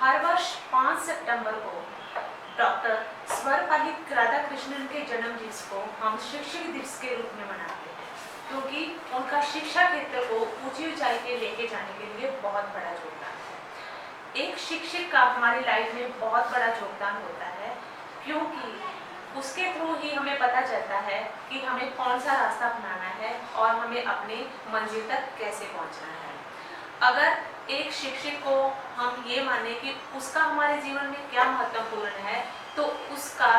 हर वर्ष 5 सितंबर को डॉक्टर सर्वपल्ली राधाकृष्णन के जन्म दिवस को हम शिक्षक दिवस के रूप में मनाते हैं, क्योंकि उनका शिक्षा क्षेत्र को ऊंची ऊंचाई पे लेके जाने के लिए बहुत बड़ा योगदान है। एक शिक्षक का हमारी लाइफ में बहुत बड़ा योगदान होता है, क्योंकि उसके थ्रू ही हमें पता चलता है कि हमें कौन सा रास्ता अपनाना है और हमें अपने मंजिल तक कैसे पहुंचना है। अगर एक शिक्षक को हम ये माने कि उसका हमारे जीवन में क्या महत्वपूर्ण है, तो उसका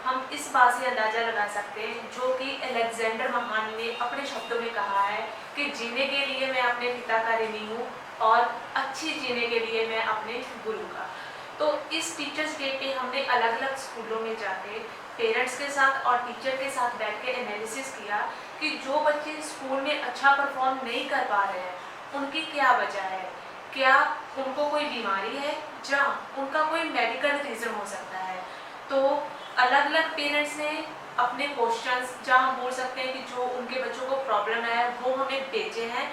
हम इस बात से अंदाजा लगा सकते हैं, जो कि अलेक्जेंडर महान ने अपने शब्दों में कहा है कि जीने के लिए मैं अपने पिता का ऋणी हूँ और अच्छी जीने के लिए मैं अपने गुरु का। तो इस टीचर्स डे पे हमने अलग अलग स्कूलों में जाके पेरेंट्स के साथ और टीचर के साथ बैठ के एनालिसिस किया कि जो बच्चे स्कूल में अच्छा परफॉर्म नहीं कर पा रहे हैं, उनकी क्या वजह है, क्या उनको कोई बीमारी है, या उनका कोई मेडिकल रीज़न हो सकता है। तो अलग अलग पेरेंट्स ने अपने क्वेश्चंस, जहाँ बोल सकते हैं कि जो उनके बच्चों को प्रॉब्लम है, वो हमें भेजे हैं,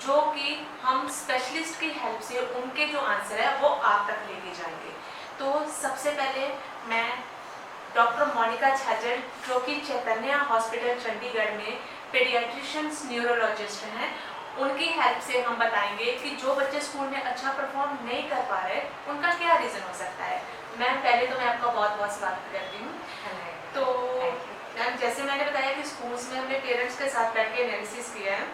जो कि हम स्पेशलिस्ट की हेल्प से उनके जो आंसर है वो आप तक लेके जाएंगे। तो सबसे पहले मैं डॉक्टर मोनिका छाजर, जो कि चैतन्य हॉस्पिटल चंडीगढ़ में पेडियाट्रिशियंस न्यूरोलॉजिस्ट हैं, उनकी हेल्प से हम बताएंगे कि जो बच्चे स्कूल में अच्छा परफॉर्म नहीं कर पा रहे, उनका क्या रीज़न हो सकता है। मैम, पहले तो मैं आपका बहुत बहुत स्वागत करती हूँ। तो मैम, जैसे मैंने बताया कि स्कूल्स में हमने पेरेंट्स के साथ बैठ के एनालिसिस किया है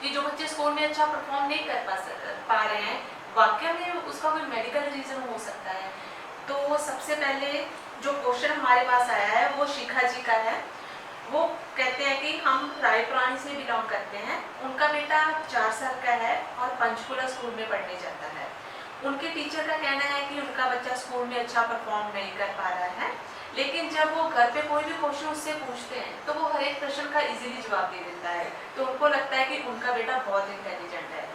कि जो बच्चे स्कूल में अच्छा परफॉर्म नहीं कर पा रहे हैं, वाकई में उसका कोई मेडिकल रीज़न हो सकता है। तो सबसे पहले जो क्वेश्चन हमारे पास आया है वो शिखा जी का है। वो कहते हैं कि हम रायपुरानी से बिलोंग करते हैं, उनका बेटा 4 साल का है और पंचकुला स्कूल में पढ़ने जाता है। उनके टीचर का कहना है कि उनका बच्चा स्कूल में अच्छा परफॉर्म नहीं कर पा रहा है, लेकिन जब वो घर पे कोई भी क्वेश्चन उससे पूछते हैं तो वो हर एक प्रश्न का इजीली जवाब दे देता है। तो उनको लगता है कि उनका बेटा बहुत इंटेलिजेंट है,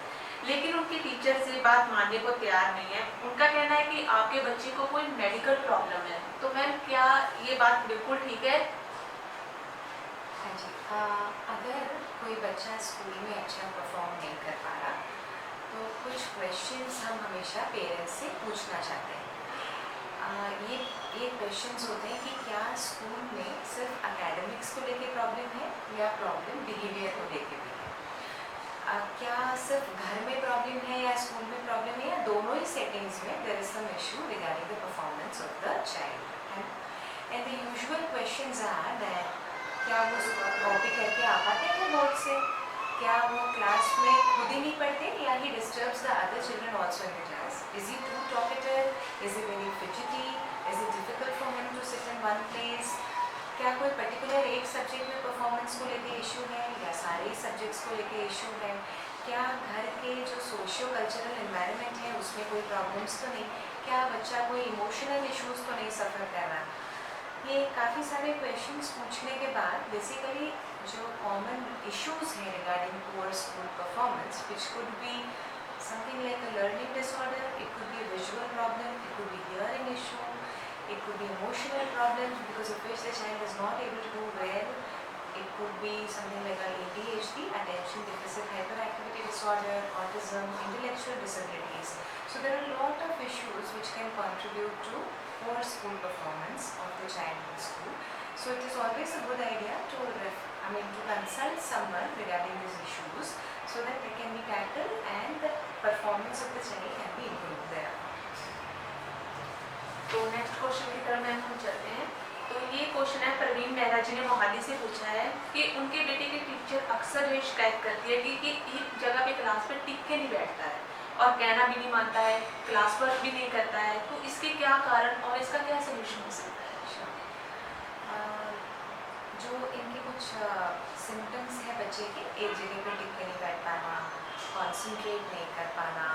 लेकिन उनके टीचर से बात मानने को तैयार नहीं है। उनका कहना है कि आपके बच्चे को कोई मेडिकल प्रॉब्लम है। तो मैम, क्या ये बात बिल्कुल ठीक है? हाँ जी, अगर कोई बच्चा स्कूल में अच्छा परफॉर्म नहीं कर पा रहा, तो कुछ क्वेश्चंस हम हमेशा पेरेंट्स से पूछना चाहते हैं। ये क्वेश्चंस होते हैं कि क्या स्कूल में सिर्फ एकेडमिक्स को लेके प्रॉब्लम है या प्रॉब्लम बिहेवियर को लेके भी है। क्या सिर्फ घर में प्रॉब्लम है या स्कूल में प्रॉब्लम है, या दोनों ही सेटिंग्स में there is some issue regarding the performance of the child. And the usual questions are that क्या वो कॉपी करके आ पाते हैं बोर्ड से, क्या वो क्लास में खुद ही नहीं पढ़ते, या he disturbs the other children also in the class. Is he too talkative, is he very fidgety, is it difficult for him to sit in one place. क्या कोई पर्टिकुलर एक सब्जेक्ट में परफॉर्मेंस को लेके इशू है या सारे subjects को लेके इशू है। क्या घर के जो सोशियो कल्चरल एनवायरनमेंट है उसमें कोई प्रॉब्लम्स तो नहीं, क्या बच्चा कोई इमोशनल इश्यूज़ तो नहीं सफ़र कर रहा। ये काफ़ी सारे क्वेश्चंस पूछने के बाद बेसिकली जो कॉमन इश्यूज हैं regarding poor school performance, which could be something like a learning disorder, it could be visual problem, it could be hearing issue, it could be emotional problems because of which the child is not able to do well. It could be something like ADHD, attention deficit hyperactivity disorder, autism, intellectual disabilities. So there are a lot of issues which can contribute to poor school performance of the child in school. So it is always a good idea to consult someone regarding these issues so that they can be tackled and the performance of the child can be improved there. तो next question की तरफ ma'am हम चलते हैं। तो ये question है, प्रवीण मेहरा जी ने मोहाली से पूछा है कि उनके बेटे के टीचर अक्सर ये शिकायत करती है कि एक जगह पे क्लास में टिक के नहीं बैठता है और कहना भी नहीं मानता है, क्लास वर्क भी नहीं करता है। तो इसके क्या कारण और इसका क्या सोल्यूशन हो सकता है? जो इनके कुछ सिम्टम्स हैं बच्चे के, एक जगह पे टिक के नहीं बैठ पाना, कॉन्सेंट्रेट नहीं कर पाना,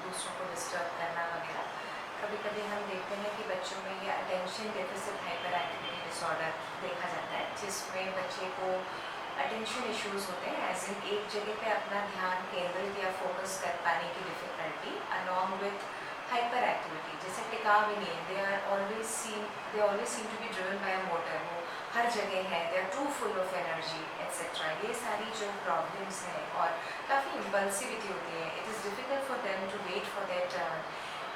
दूसरों को डिस्टर्ब करना वगैरह। कभी कभी हम देखते हैं कि बच्चों में ये attention deficit hyper activity disorder देखा जाता है, जिसमें बच्चे को अटेंशन इश्यूज होते हैं, एज इन एक जगह पे अपना ध्यान केंद्रित या फोकस कर पाने की difficulty, along with hyper activity, जैसे टिकाव ही नहीं है, they always seem to be driven by a motor, वो हर जगह है, they are too full of energy etcetera. ये सारी जो प्रॉब्लम्स हैं और काफ़ी इम्पल्सिविटी होती है, it is difficult for them to wait for their turn,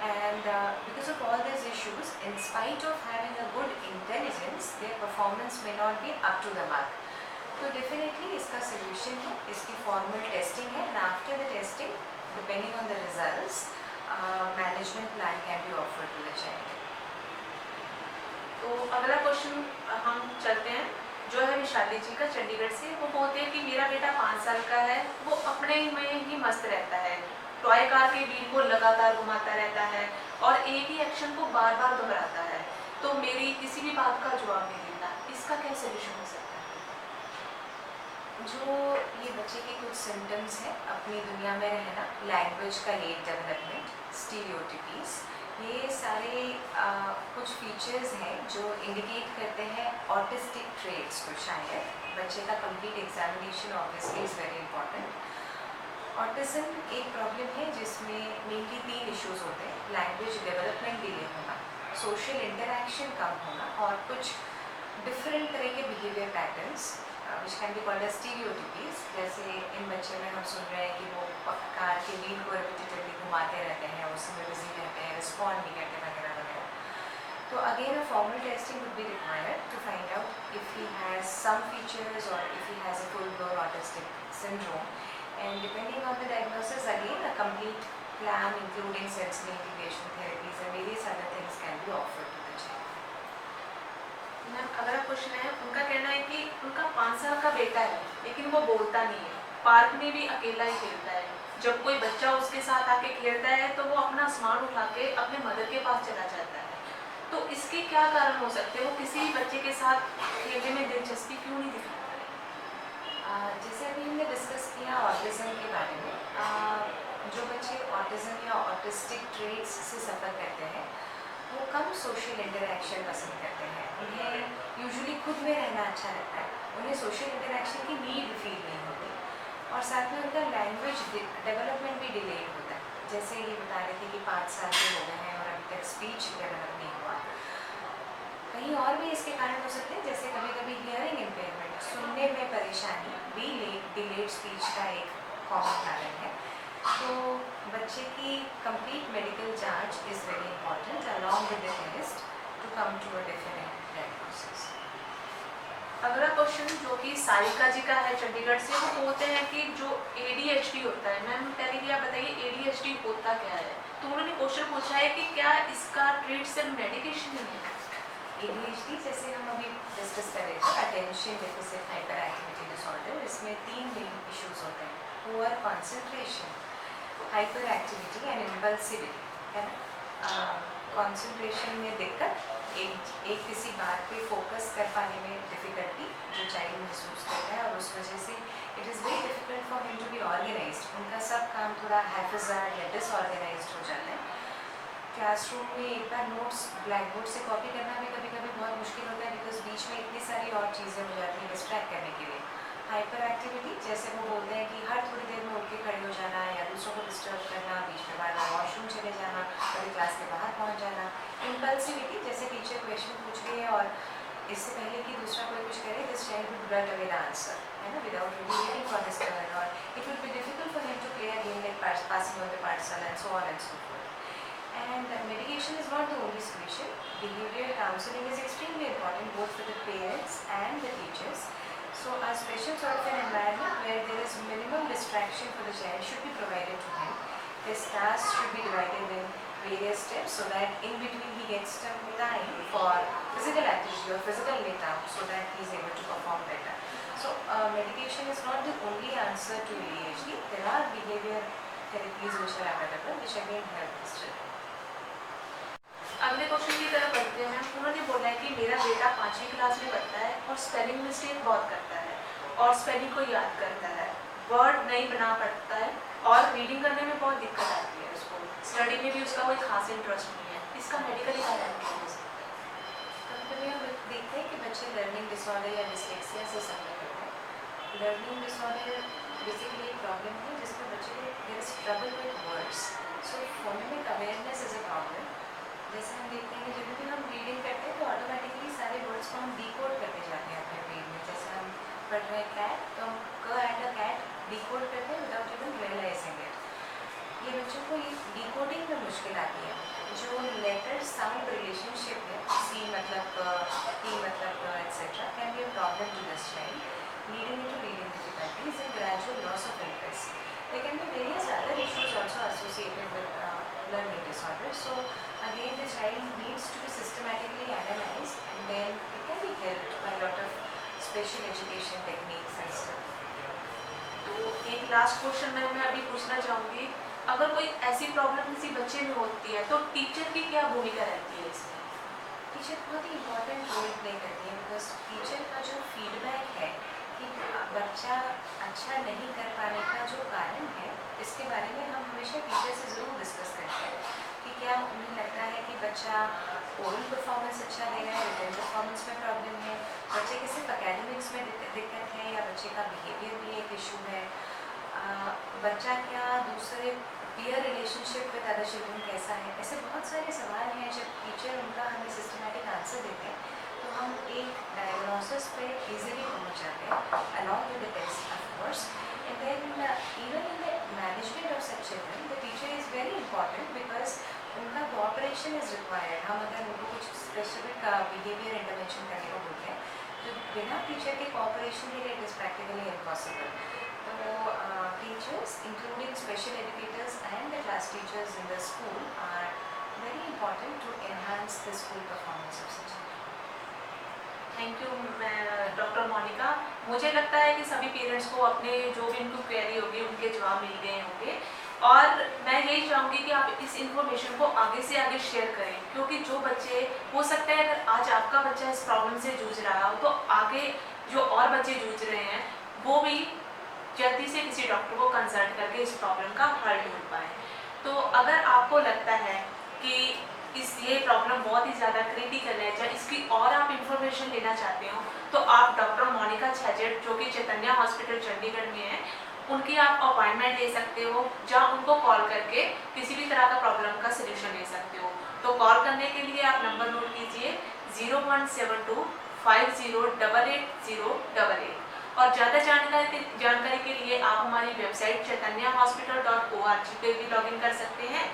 and because of all these issues, in spite of having a good intelligence, their performance may not be up to the mark. तो definitely इसका solution है, इसकी formal testing है, and after the testing depending on the results management plan can be offered to the child. तो अगला question हम चलते हैं, जो है विशाली जी का चंडीगढ़ से. वो बोलते हैं कि मेरा बेटा 5 साल का है, वो अपने में ही मस्त रहता है, टॉय कार के व्हील को लगातार घुमाता रहता है और एक ही एक्शन को बार बार दोहराता है, तो मेरी किसी भी बात का जवाब नहीं देता. इसका क्या सोल्यूशन हो सकता है? जो ये बच्चे के कुछ सिम्टम्स हैं, अपनी दुनिया में रहना, लैंग्वेज का लेट डेवलपमेंट, स्टीरियोटिपीज, ये सारे कुछ फीचर्स हैं जो इंडिकेट करते हैं ऑटिस्टिक ट्रेट्स को. शायद बच्चे का complete examination obviously is very important. Autism एक प्रॉब्लम है जिसमें मेनली 3 इश्यूज होते हैं: लैंग्वेज डेवलपमेंट डिले होना, सोशल इंटरेक्शन कम होना, और कुछ डिफरेंट तरह के behaviour patterns which can be called as stereotypies. जैसे इन बच्चे में हम सुन रहे हैं कि वो कार के व्हील को रिपीटेडली घुमाते रहते हैं, उसमें बिजी रहते हैं, रिस्पॉन्ड नहीं करते वगैरह वगैरह. तो again a formal testing would be required to find out if he has some features और if he has a full blown autistic syndrome. And depending on the diagnosis, again a complete plan including sensory integration therapies and various other things can be offered to the child. Ma'am अगला question है, उनका कहना है कि उनका 5 साल का बेटा है लेकिन वो बोलता नहीं है, पार्क में भी अकेला ही खेलता है. जब कोई बच्चा उसके साथ आके खेलता है तो वो अपना सामान उठा के अपने मदर के पास चला जाता है. तो इसके क्या कारण हो सकते हैं? वो किसी भी बच्चे के साथ खेलने में दिलचस्पी क्यों नहीं दिखाता है? जैसे अभी हमने डिस्कस किया ऑटिज्म के बारे में, जो बच्चे ऑटिज्म या ऑटिस्टिक ट्रेट्स से सफ़र करते हैं वो कम सोशल इंटरेक्शन पसंद करते हैं. उन्हें यूजुअली खुद में रहना अच्छा लगता है, उन्हें सोशल इंटरेक्शन की नीड फील नहीं होती, और साथ में उनका लैंग्वेज डेवलपमेंट भी डिलेड होता है. जैसे ये बता रहे थे कि 5 साल के हो गए हैं और अभी तक स्पीच डेवलप नहीं हुआ. कहीं और भी इसके कारण हो सकते हैं, जैसे कभी कभी हियरिंग इम्पेयरमेंट, सुनने में परेशानी भी डिलेड स्पीच का एक कॉमन कारण है. तो बच्चे की कंप्लीट मेडिकल जांच is very important along with the test to come to a definite diagnosis. अगला क्वेश्चन जो कि सारिका जी का है चंडीगढ़ से, वो बोलते हैं कि जो ADHD होता है, मैम पहले कि आप बताइए ADHD होता क्या है. तो उन्होंने क्वेश्चन पूछा है कि क्या इसका ट्रीट सिर्फ मेडिकेशन नहीं है? ADHD जैसे हम अभी डिस्कस कर रहे थे, attention deficit hyper activity disorder, इसमें 3 मेन इश्यूज होते हैं: poor concentration, hyper activity and impulsivity, है ना. कंसंट्रेशन में दिक्कत, एक किसी बात पे फोकस कर पाने में डिफ़िकल्टी जो चाइल्ड महसूस करता है, और उस वजह से it is very difficult for him to be organized. उनका सब काम थोड़ा हैफिज़ार्ड या डिसऑर्गेनाइज्ड हो जाता है. क्लासरूम में एक बार नोट्स ब्लैक बोर्ड से कॉपी करना भी कभी कभी बहुत मुश्किल होता है, बिकॉज बीच में इतनी सारी और चीज़ें हो जाती हैं डिस्ट्रैक्ट करने के लिए. हाइपर एक्टिविटी, जैसे वो बोलते हैं कि हर थोड़ी देर में उठ के खड़े हो जाना या दूसरों को डिस्टर्ब करना, बीच में बार बार वॉशरूम चले जाना, कभी क्लास के बाहर पहुंच जाना. इम्पल्सिविटी, जैसे टीचर क्वेश्चन पूछ रही है और इससे पहले कि दूसरा कोई कुछ करे, this child would blurt away the answer, है ना, without really waiting for his turn, और it will be difficult for him to play a game like passing on the पाठशाला and so on and so forth. And medication is not the only solution. Behavioral counseling is extremely important both for the parents and the teachers. So a special sort of an environment where there is minimum distraction for the child should be provided to him. His tasks should be divided in various steps so that in between he gets some time for physical activity or physical make-up so that he is able to perform better. So medication is not the only answer to ADHD. There are behavior therapies which are available which again help this children. अगले question की तरफ बढ़ते हैं. उन्होंने बोला है कि मेरा बेटा 5वीं क्लास में पढ़ता है और स्पेलिंग मिस्टेक बहुत करता है और स्पेलिंग को याद करता है, वर्ड नहीं बना पाता है और रीडिंग करने में बहुत दिक्कत आती है उसको. स्टडी में भी उसका कोई खास इंटरेस्ट नहीं है. इसका मेडिकली कारण क्या हो सकता है? कभी हम देखते हैं कि बच्चे लर्निंग डिसऑर्डर या डिस्लेक्सिया से सफ़र करते हैं. लर्निंग डिसऑर्डर बेसिकली एक प्रॉब्लम है जिसमें बच्चे को there is trouble with words. So phonemic awareness is a problem. जैसे हम देखते हैं कि जब भी हम रीडिंग करते हैं तो ऑटोमेटिकली सारे वर्ड्स को हम डिकोड करते जाते हैं अपने ब्रेन में. जैसे हम पढ़ रहे हैं कैट, तो हम क एंड अ कैट डिकोड करते हैं विदाउट इवन रियलाइजिंग इट. ये बच्चों को ये डिकोडिंग में मुश्किल आती है. जो sound relationship है, C मतलब T मतलब etc. can be a problem to this child, leading into reading difficulties and gradual loss of interest. There can be various other issues also associated with learning disorders. So again, the child needs to be systematically analyzed, and then it can be helped by a lot of special education techniques and stuff. तो एक last question मैं अभी पूछना चाहूँगी, अगर कोई ऐसी problem किसी बच्चे में होती है तो टीचर की क्या भूमिका रहती है इसमें? टीचर बहुत ही इम्पोर्टेंट रोल प्ले करती है, बिकॉज टीचर का जो फीडबैक है कि बच्चा अच्छा नहीं कर पाने का जो कारण है, इसके बारे में हम हमेशा टीचर से ज़रूर डिस्कस करते हैं कि क्या उन्हें लगता है कि बच्चा ओरल परफॉर्मेंस अच्छा दे रहा है, रिटन परफॉर्मेंस में प्रॉब्लम है, बच्चे के सिर्फ अकेडमिक्स में दिक्कत है, या बच्चे का बिहेवियर भी एक इशू है, बच्चा क्या दूसरे peer relationship with other children कैसा है। ऐसे बहुत सारे सवाल हैं, जब टीचर उनका हमें सिस्टमेटिक आंसर देते हैं तो हम एक डायग्नोसिस पे इजीली पहुंच जाते हैं, along with the test of course. And then even in the management of such children the teacher is very important, because उनका कोऑपरेशन इज़ रिक्वायर्ड। हम अगर उनको कुछ स्पेसिफिक बिहेवियर इंटरवेंशन करने को बोलते हैं तो बिना टीचर के कोऑपरेशन के लिए इट इज़ प्रैक्टिकली इम्पॉसिबल। तो teachers, including special educators and the class teachers in the school, are very important to enhance the school performance of such children. Thank you doctor Monika. मुझे लगता है कि सभी parents को अपने जो भी उनको क्वेरी होगी उनके जवाब मिल गए होंगे, और मैं यही चाहूँगी कि आप इस इन्फॉर्मेशन को आगे से आगे शेयर करें, क्योंकि जो बच्चे, हो सकता है अगर आज आपका बच्चा इस प्रॉब्लम से जूझ रहा हो तो आगे जो और बच्चे जूझ रहे हैं वो भी जल्दी से किसी डॉक्टर को कंसल्ट करके इस प्रॉब्लम का हल ढूंढ पाए। तो अगर आपको लगता है कि ये प्रॉब्लम बहुत ही ज़्यादा क्रिटिकल है, या इसकी और आप इंफॉर्मेशन लेना चाहते हो, तो आप डॉक्टर मोनिका छेजेड जो कि चैतन्य हॉस्पिटल चंडीगढ़ में है, उनकी आप अपॉइंटमेंट ले सकते हो, जहाँ उनको कॉल करके किसी भी तरह का प्रॉब्लम का सोल्यूशन ले सकते हो। तो कॉल करने के लिए आप नंबर नोट कीजिए 0172 508808, और ज़्यादा जानकारी के लिए आप हमारी वेबसाइट chaitanya-hospital.org पे भी लॉगिन कर सकते हैं,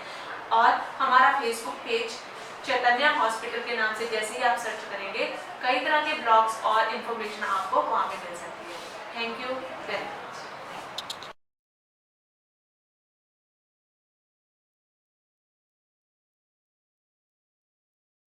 और हमारा फेसबुक पेज चैतन्य हॉस्पिटल के नाम से जैसे ही आप सर्च करेंगे कई तरह के ब्लॉग्स और इन्फॉर्मेशन आपको वहाँ पे मिल सकती है। Thank you very much.